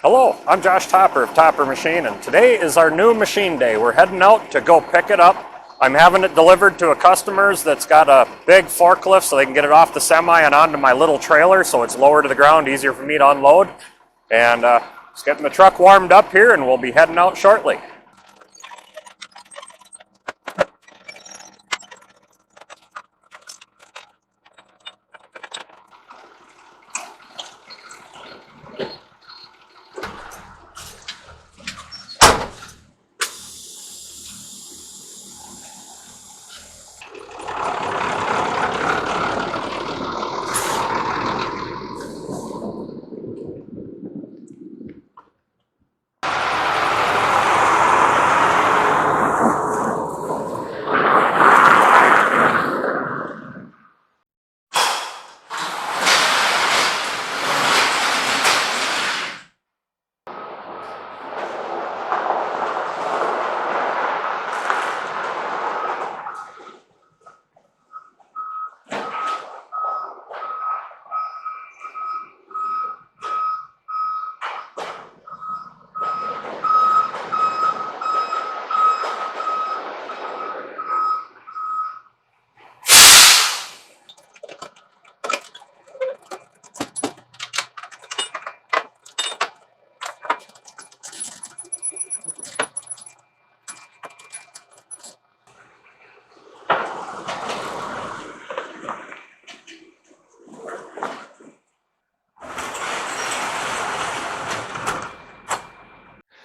Hello, I'm Josh Topper of Topper Machine, and today is our new machine day. We're heading out to go pick it up. I'm having it delivered to a customer's that's got a big forklift so they can get it off the semi and onto my little trailer so it's lower to the ground, easier for me to unload. And just getting the truck warmed up here and we'll be heading out shortly.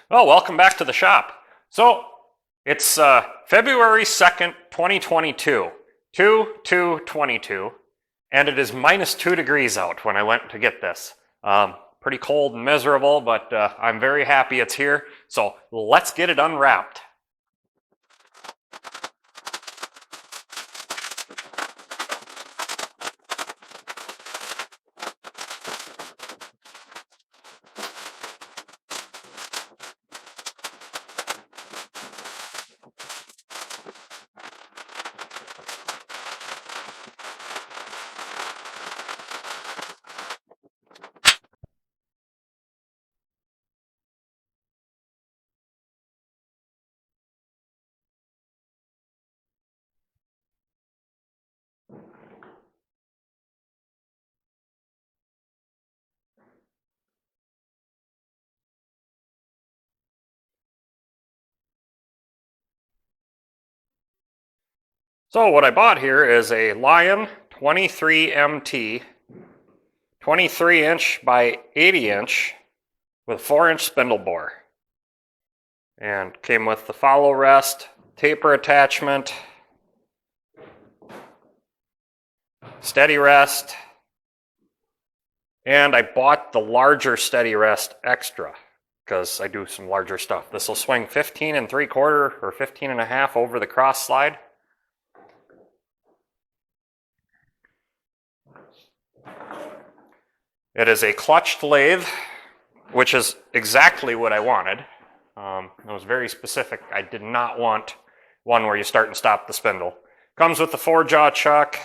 Well, welcome back to the shop. So, it's February 2nd, 2022, 2/2/22, and it is -2 degrees out when I went to get this. Pretty cold and miserable, but I'm very happy it's here. So, let's get it unwrapped. So what I bought here is a Lion 23MT 23-inch by 80-inch with 4-inch spindle bore. And came with the follow rest, taper attachment, steady rest, and I bought the larger steady rest extra because I do some larger stuff. This will swing 15 3/4 or 15 1/2 over the cross slide. It is a clutched lathe, which is exactly what I wanted. I was very specific. I did not want one where you start and stop the spindle. Comes with the 4-jaw chuck,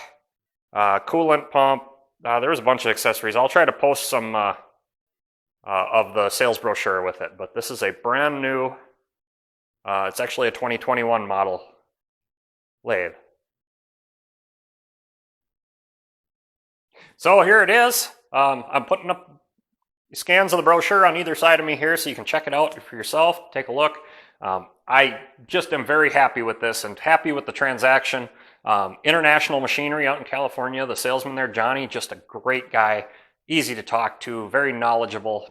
coolant pump. There's a bunch of accessories. I'll try to post some of the sales brochure with it, but this is a brand new, it's actually a 2021 model lathe. So here it is. I'm putting up scans of the brochure on either side of me here so you can check it out for yourself, take a look. I just am very happy with this and happy with the transaction. International Machinery out in California, the salesman there, Johnny, just a great guy, easy to talk to, very knowledgeable.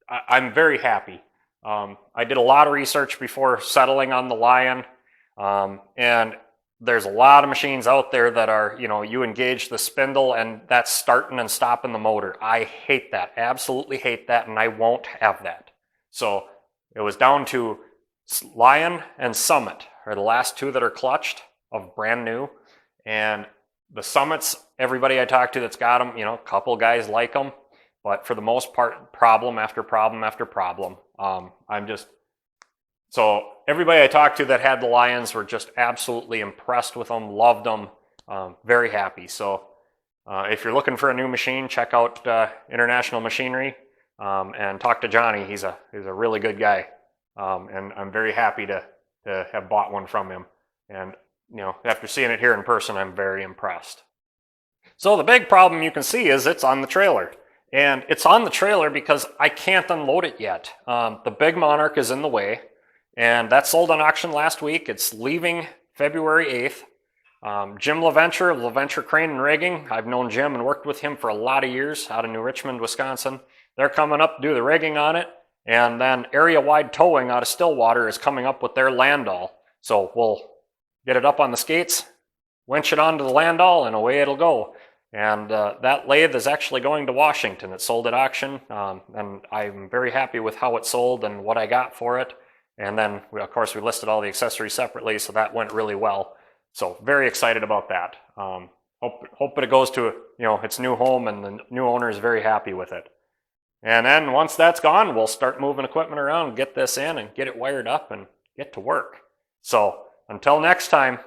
I'm very happy. I did a lot of research before settling on the Lion, and there's a lot of machines out there that are, you engage the spindle and that's starting and stopping the motor. I hate that, absolutely hate that, and I won't have that. So it was down to Lion and Summit are the last two that are clutched of brand new. And the Summits, everybody I talk to that's got them, a couple guys like them, but for the most part, problem after problem after problem. So everybody I talked to that had the Lions were just absolutely impressed with them, loved them, very happy. So if you're looking for a new machine, check out International Machinery. and talk to Johnny. He's a really good guy, and I'm very happy to have bought one from him. And after seeing it here in person, I'm very impressed. So the big problem you can see is it's on the trailer. And it's on the trailer because I can't unload it yet. The big Monarch is in the way, and that sold on auction last week. It's leaving February 8th. Jim Laventure of Laventure Crane and Rigging. I've known Jim and worked with him for a lot of years out of New Richmond, Wisconsin. They're coming up to do the rigging on it. And then Areawide Towing out of Stillwater is coming up with their landau. So we'll get it up on the skates, winch it onto the landau, and away it'll go. And that lathe is actually going to Washington. It sold at auction, and I'm very happy with how it sold and what I got for it. And then, of course, we listed all the accessories separately, so that went really well. So very excited about that. Hope it goes to its new home, and the new owner is very happy with it. And then once that's gone, we'll start moving equipment around, get this in, and get it wired up and get to work. So until next time,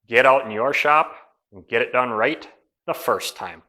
get out in your shop and get it done right the first time.